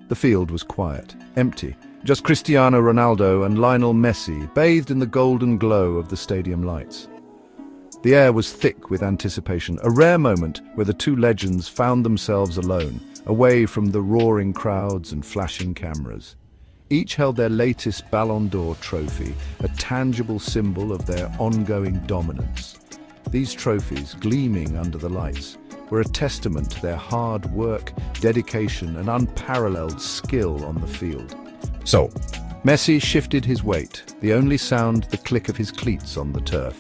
The field was quiet, empty. Just Cristiano Ronaldo and Lionel Messi, bathed in the golden glow of the stadium lights. The air was thick with anticipation, a rare moment where the two legends found themselves alone, away from the roaring crowds and flashing cameras. Each held their latest Ballon d'Or trophy, a tangible symbol of their ongoing dominance. These trophies, gleaming under the lights, were a testament to their hard work, dedication, and unparalleled skill on the field. So, Messi shifted his weight, the only sound the click of his cleats on the turf.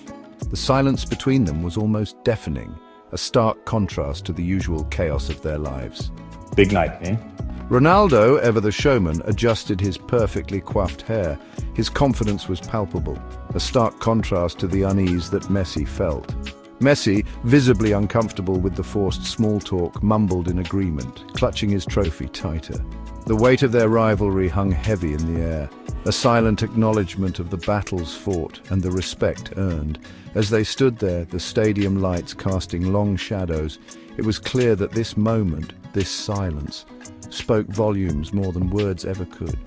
The silence between them was almost deafening, a stark contrast to the usual chaos of their lives. Big night, eh? Ronaldo, ever the showman, adjusted his perfectly coiffed hair. His confidence was palpable, a stark contrast to the unease that Messi felt. Messi, visibly uncomfortable with the forced small talk, mumbled in agreement, clutching his trophy tighter. The weight of their rivalry hung heavy in the air, a silent acknowledgement of the battles fought and the respect earned. As they stood there, the stadium lights casting long shadows, it was clear that this moment, this silence, spoke volumes more than words ever could.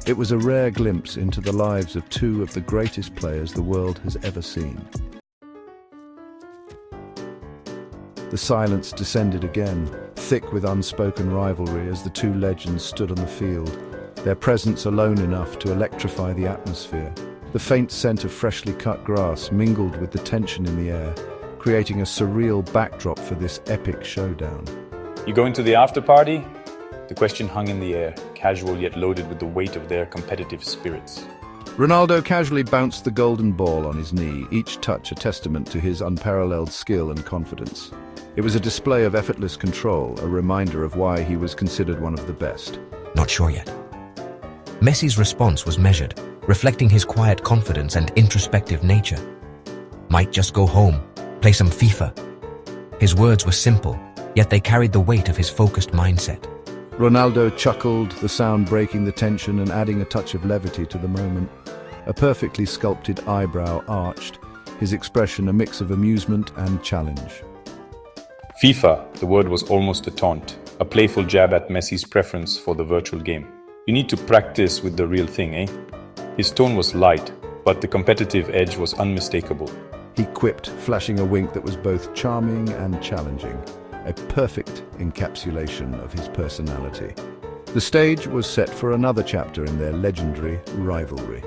It was a rare glimpse into the lives of two of the greatest players the world has ever seen. The silence descended again, thick with unspoken rivalry as the two legends stood on the field, their presence alone enough to electrify the atmosphere. The faint scent of freshly cut grass mingled with the tension in the air, creating a surreal backdrop for this epic showdown. You going to the after party? The question hung in the air, casual yet loaded with the weight of their competitive spirits. Ronaldo casually bounced the golden ball on his knee, each touch a testament to his unparalleled skill and confidence. It was a display of effortless control, a reminder of why he was considered one of the best. not sure yet. Messi's response was measured, reflecting his quiet confidence and introspective nature. Might just go home, play some FIFA. His words were simple, yet they carried the weight of his focused mindset. Ronaldo chuckled, the sound breaking the tension and adding a touch of levity to the moment. A perfectly sculpted eyebrow arched, his expression a mix of amusement and challenge. FIFA, the word was almost a taunt, a playful jab at Messi's preference for the virtual game. You need to practice with the real thing, eh? His tone was light, but the competitive edge was unmistakable. He quipped, flashing a wink that was both charming and challenging, a perfect encapsulation of his personality. The stage was set for another chapter in their legendary rivalry.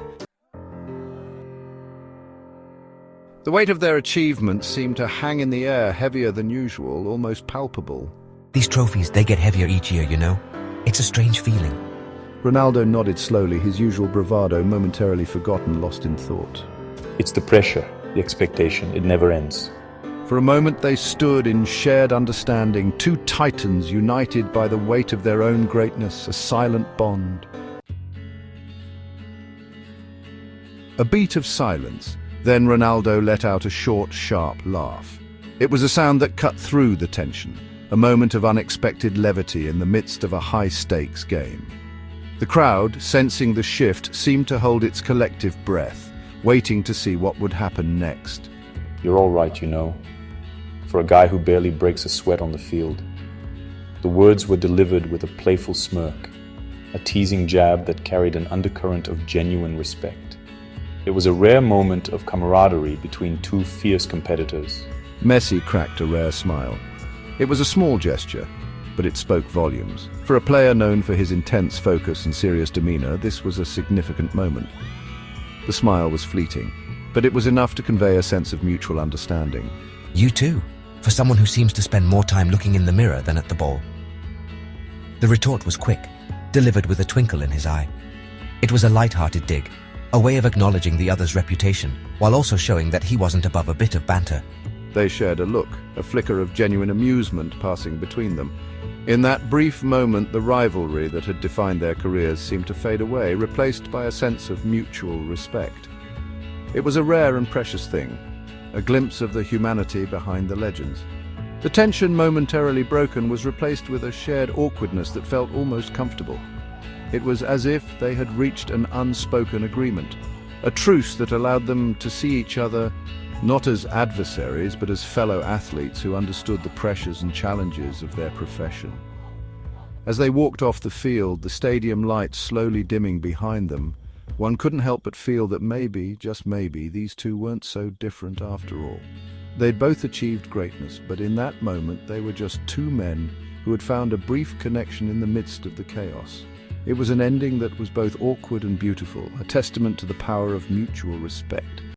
The weight of their achievements seemed to hang in the air, heavier than usual, almost palpable. These trophies, they get heavier each year, you know? It's a strange feeling. Ronaldo nodded slowly, his usual bravado momentarily forgotten, lost in thought. It's the pressure, the expectation, it never ends. For a moment they stood in shared understanding, two titans united by the weight of their own greatness, a silent bond. A beat of silence, then Ronaldo let out a short, sharp laugh. It was a sound that cut through the tension, a moment of unexpected levity in the midst of a high-stakes game. The crowd, sensing the shift, seemed to hold its collective breath, waiting to see what would happen next. You're all right, you know. For a guy who barely breaks a sweat on the field. The words were delivered with a playful smirk, a teasing jab that carried an undercurrent of genuine respect. It was a rare moment of camaraderie between two fierce competitors. Messi cracked a rare smile. It was a small gesture, but it spoke volumes. For a player known for his intense focus and serious demeanor, this was a significant moment. The smile was fleeting, but it was enough to convey a sense of mutual understanding. You too, for someone who seems to spend more time looking in the mirror than at the ball. The retort was quick, delivered with a twinkle in his eye. It was a lighthearted dig, a way of acknowledging the other's reputation, while also showing that he wasn't above a bit of banter. They shared a look, a flicker of genuine amusement passing between them. In that brief moment, the rivalry that had defined their careers seemed to fade away, replaced by a sense of mutual respect. It was a rare and precious thing, a glimpse of the humanity behind the legends. The tension momentarily broken was replaced with a shared awkwardness that felt almost comfortable. It was as if they had reached an unspoken agreement, a truce that allowed them to see each other not as adversaries, but as fellow athletes who understood the pressures and challenges of their profession. As they walked off the field, the stadium lights slowly dimming behind them, one couldn't help but feel that maybe, just maybe, these two weren't so different after all. They'd both achieved greatness, but in that moment they were just two men who had found a brief connection in the midst of the chaos. It was an ending that was both awkward and beautiful, a testament to the power of mutual respect.